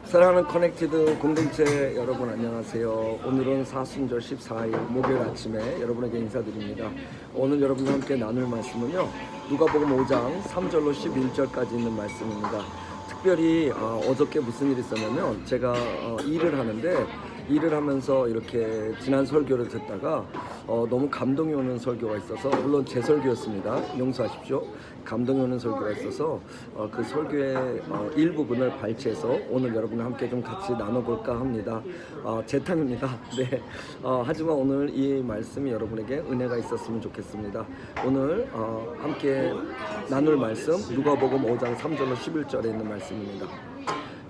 사랑하는 커넥티드 공동체 여러분 안녕하세요. 오늘은 사순절 14일 목요일 아침에 여러분에게 인사드립니다. 오늘 여러분과 함께 나눌 말씀은요, 누가복음 5장 3절로 11절까지 있는 말씀입니다. 특별히 어저께 무슨 일이 있었냐면, 제가 일을 하는데 일을 하면서 이렇게 지난 설교를 듣다가 너무 감동이 오는 설교가 있어서, 물론 제 설교였습니다. 용서하십시오. 감동이 오는 설교가 있어서 그 설교의 일부분을 발췌해서 오늘 여러분과 함께 좀 같이 나눠볼까 합니다. 제 탕입니다. 네. 하지만 오늘 이 말씀이 여러분에게 은혜가 있었으면 좋겠습니다. 오늘 함께 나눌 말씀 누가복음 5장 3절로 11절에 있는 말씀입니다.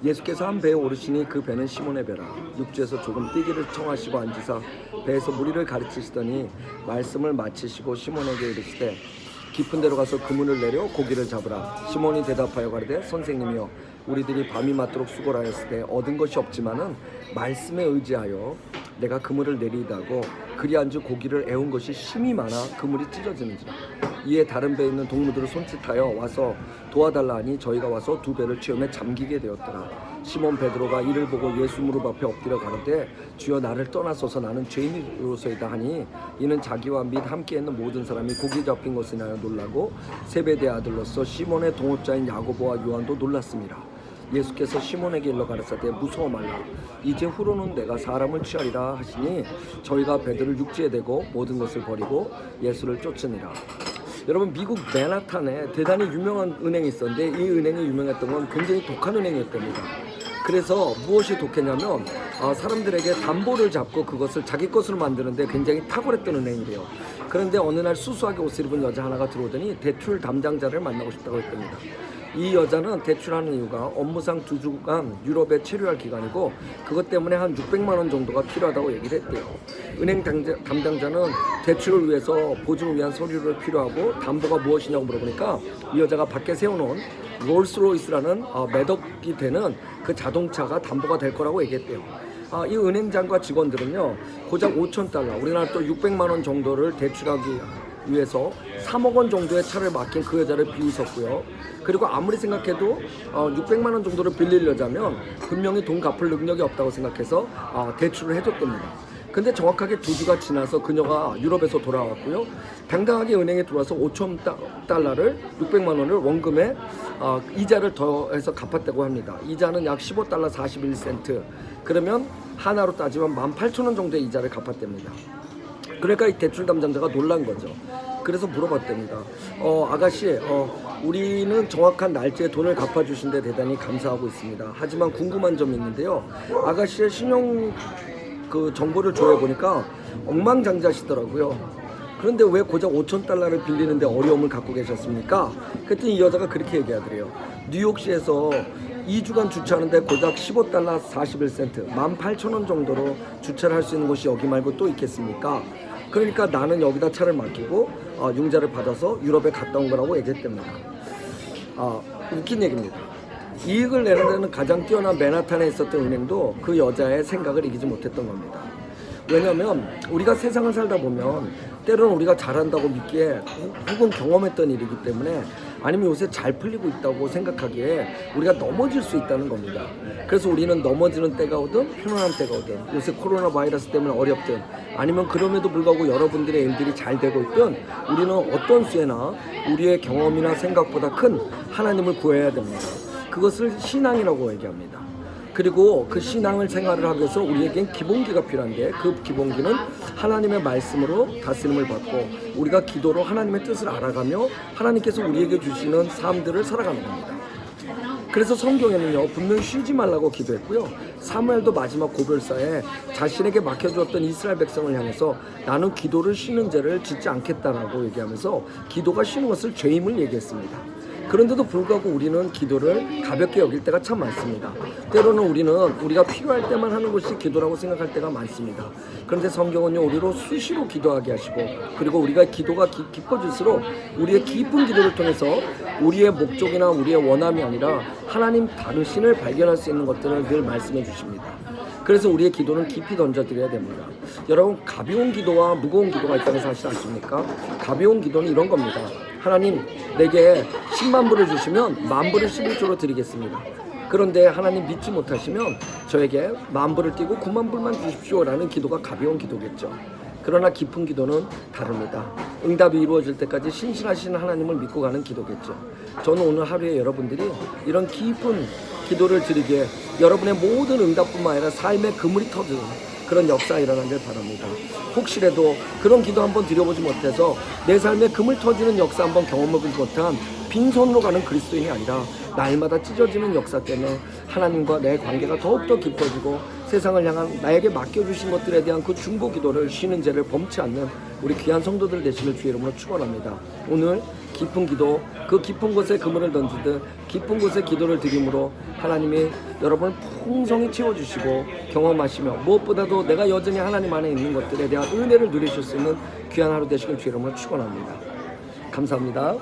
예수께서 한 배에 오르시니 그 배는 시몬의 배라. 육지에서 조금 뛰기를 청하시고 앉으사 배에서 무리를 가르치시더니 말씀을 마치시고 시몬에게 이르시되 깊은 데로 가서 그물을 내려 고기를 잡으라. 시몬이 대답하여 가로되 선생님이여, 우리들이 밤이 맞도록 수고를 하였으되 얻은 것이 없지만은 말씀에 의지하여 내가 그물을 내리이다 하고 그리한즉 고기를 애운 것이 심이 많아 그물이 찢어지는지라. 이에 다른 배에 있는 동무들을 손짓하여 와서 도와달라 하니 저희가 와서 두 배를 채우며 잠기게 되었더라. 시몬 베드로가 이를 보고 예수 무릎 앞에 엎드려 가로되 주여 나를 떠나소서, 나는 죄인으로서이다 하니, 이는 자기와 및 함께 있는 모든 사람이 고기 잡힌 것에 인하여 놀라고 세베대의 아들로서 시몬의 동업자인 야고보와 요한도 놀랐습니다. 예수께서 시몬에게 일러 가라사대 무서워 말라. 이제 후로는 내가 사람을 취하리라 하시니 저희가 배들을 육지에 대고 모든 것을 버리고 예수를 쫓으니라. 여러분, 미국 맨하탄에 대단히 유명한 은행이 있었는데 이 은행이 유명했던 건 굉장히 독한 은행이었답니다. 그래서 무엇이 독했냐면 사람들에게 담보를 잡고 그것을 자기 것으로 만드는데 굉장히 탁월했던 은행이래요. 그런데 어느 날 수수하게 옷을 입은 여자 하나가 들어오더니 대출 담당자를 만나고 싶다고 했답니다. 이 여자는 대출하는 이유가 업무상 2주간 유럽에 체류할 기간이고 그것 때문에 한 600만 원 정도가 필요하다고 얘기를 했대요. 은행 담당자는 대출을 위해서 보증을 위한 서류를 필요하고 담보가 무엇이냐고 물어보니까 이 여자가 밖에 세워놓은 롤스로이스라는 매덕이 되는 그 자동차가 담보가 될 거라고 얘기했대요. 이 은행장과 직원들은요, 고작 5,000달러, 우리나라 또 600만 원 정도를 대출하기 위해서 3억 원 정도의 차를 맡긴 그 여자를 비웃었고요. 그리고 아무리 생각해도 600만 원 정도를 빌리려자면 분명히 돈 갚을 능력이 없다고 생각해서 대출을 해줬답니다. 근데 정확하게 2주가 지나서 그녀가 유럽에서 돌아왔고요. 당당하게 은행에 들어와서 5,000달러를 600만 원을 원금에 이자를 더해서 갚았다고 합니다. 이자는 약 15달러 41센트, 그러면 하나로 따지면 18,000원 정도의 이자를 갚았답니다. 그러니까 이 대출 담당자가 놀란 거죠. 그래서 물어봤답니다. 아가씨, 우리는 정확한 날짜에 돈을 갚아주신 데 대단히 감사하고 있습니다. 하지만 궁금한 점이 있는데요. 아가씨의 신용 정보를 조회해보니까 엉망장자시더라고요. 그런데 왜 고작 5,000달러를 빌리는데 어려움을 갖고 계셨습니까? 그랬더니 이 여자가 그렇게 얘기하더래요. 뉴욕시에서 2주간 주차하는데 고작 15달러 41센트, 18,000원 정도로 주차를 할 수 있는 곳이 여기 말고 또 있겠습니까? 그러니까 나는 여기다 차를 맡기고 융자를 받아서 유럽에 갔다 온 거라고 얘기했답니다. 웃긴 얘기입니다. 이익을 내는 데는 가장 뛰어난 맨하탄에 있었던 은행도 그 여자의 생각을 이기지 못했던 겁니다. 왜냐하면 우리가 세상을 살다 보면 때로는 우리가 잘한다고 믿기에 혹은 경험했던 일이기 때문에, 아니면 요새 잘 풀리고 있다고 생각하기에 우리가 넘어질 수 있다는 겁니다. 그래서 우리는 넘어지는 때가 오든 편안한 때가 오든, 요새 코로나 바이러스 때문에 어렵든 아니면 그럼에도 불구하고 여러분들의 일들이 잘 되고 있든, 우리는 어떤 수에나 우리의 경험이나 생각보다 큰 하나님을 구해야 됩니다. 그것을 신앙이라고 얘기합니다. 그리고 그 신앙을 생활을 하기 위해서 우리에겐 기본기가 필요한데, 그 기본기는 하나님의 말씀으로 다스림을 받고 우리가 기도로 하나님의 뜻을 알아가며 하나님께서 우리에게 주시는 삶들을 살아가는 겁니다. 그래서 성경에는요, 분명히 쉬지 말라고 기도했고요. 사무엘도 마지막 고별사에 자신에게 맡겨주었던 이스라엘 백성을 향해서 나는 기도를 쉬는 죄를 짓지 않겠다라고 얘기하면서 기도가 쉬는 것을 죄임을 얘기했습니다. 그런데도 불구하고 우리는 기도를 가볍게 여길 때가 참 많습니다. 때로는 우리는 우리가 필요할 때만 하는 것이 기도라고 생각할 때가 많습니다. 그런데 성경은요, 우리로 수시로 기도하게 하시고, 그리고 우리가 기도가 깊어질수록 우리의 깊은 기도를 통해서 우리의 목적이나 우리의 원함이 아니라 하나님 당신을 발견할 수 있는 것들을 늘 말씀해 주십니다. 그래서 우리의 기도는 깊이 던져드려야 됩니다. 여러분, 가벼운 기도와 무거운 기도가 있다는 사실 아십니까? 가벼운 기도는 이런 겁니다. 하나님 내게 10만 불을 주시면 만 불을 11조로 드리겠습니다. 그런데 하나님 믿지 못하시면 저에게 만 불을 띄고 9만 불만 주십시오라는 기도가 가벼운 기도겠죠. 그러나 깊은 기도는 다릅니다. 응답이 이루어질 때까지 신실하신 하나님을 믿고 가는 기도겠죠. 저는 오늘 하루에 여러분들이 이런 깊은 기도를 드리기에 여러분의 모든 응답뿐만 아니라 삶의 그물이 터지는 그런 역사가 일어나길 바랍니다. 혹시라도 그런 기도 한번 드려보지 못해서 내 삶에 그물 터지는 역사 한번 경험해보지 못한 빈손으로 가는 그리스도인이 아니라 날마다 찢어지는 역사 때문에 하나님과 내 관계가 더욱더 깊어지고 세상을 향한 나에게 맡겨주신 것들에 대한 그 중보 기도를 쉬는 죄를 범치 않는 우리 귀한 성도들 되시길 주의 이름으로 축원합니다. 오늘 깊은 기도, 그 깊은 곳에 그물을 던지듯 깊은 곳에 기도를 드림으로 하나님이 여러분을 풍성히 채워주시고 경험하시며 무엇보다도 내가 여전히 하나님 안에 있는 것들에 대한 은혜를 누리실 수 있는 귀한 하루 되시길 주의 이름으로 축원합니다. 감사합니다.